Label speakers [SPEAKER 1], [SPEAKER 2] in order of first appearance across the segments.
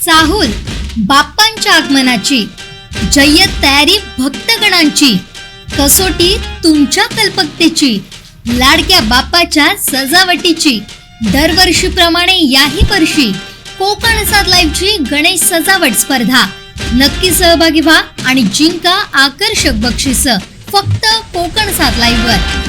[SPEAKER 1] चाहूल बाप्पांच्या आगमनाची, जय्यत तयारी भक्तगणांची, कसोटी तुमच्या कल्पकतेची, लाडक्या बाप्पाच्या सजावटीची। दरवर्षीप्रमाणे याही वर्षी कोकण सात लाईव्हची गणेश सजावट स्पर्धा। नक्की सहभागी व्हा आणि जिंका आकर्षक बक्षीस फक्त कोकण सात लाईव्हवर।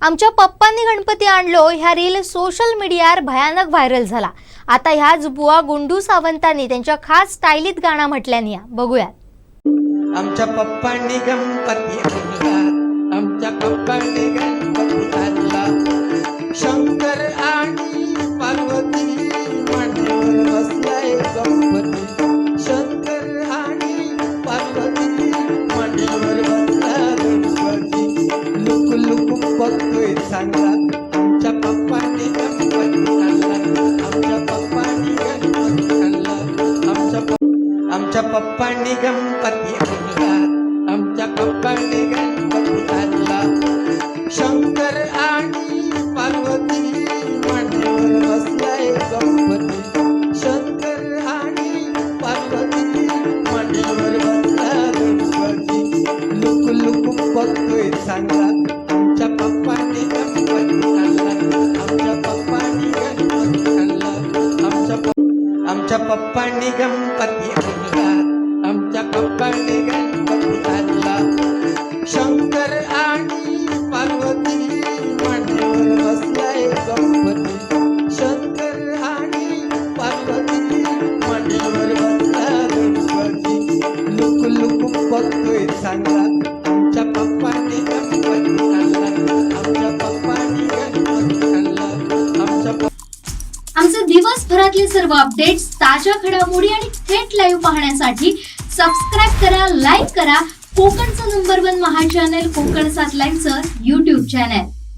[SPEAKER 2] आमच्या पप्पांनी गणपती आणलो ह्या रील सोशल मीडियावर भयानक व्हायरल झाला। आता ह्याच बुवा गुंडू सावंतांनी त्यांच्या खास स्टाईलीत गाणं म्हटल्याने बघूया।
[SPEAKER 3] आमच्या पप्पांनी गणपती आणला, आमच्या पप्पांनी गणपती आणला, शंकर आणि पार्वती मांडीवर बसलाय गणपती, शंकर आणि पार्वती मांडीवर बसला गणपती, लुक लुक बघतोय चांगला, आमच्या पप्पांनी गणपती आणला, आमच्या पप्पांनी गणपती आणला, आमच्या पप्पांनी गणपती आणला, आमच्या पप्पांनी गणपती आणला, शंकर आणि पार्वती मांडीवर बसलाय गणपती, शंकर आणि पार्वती मांडीवर बसला गणपती, लुक लुक बघतोय चांगला, आमच्या पप्पांनी गणपती आणला, आमच्या पप्पांनी गणपती आणला, आमच्या पप्पांनी गणपती आणला, आमच्या पप्पांनी गणपती आणला, शंकर आणि पार्वती मांडीवर बसलाय गणपती, शंकर आणि पार्वती मांडीवर बसला गणपती, लुक लुक बघतोय चांगला, आमच्या पप्पांनी गणपती आणला, आमच्या पप्पांनी गणपती आणला,
[SPEAKER 1] आमचे दिवसभरातले सर्व अपडेट्स, ताज्या घडामोडी आणि थेट लाईव्ह पाहण्यासाठी सबस्क्राईब करा, लाईक करा कोकणचं नंबर 1 महा चॅनल कोकण सात लाईव्हचं YouTube चॅनल।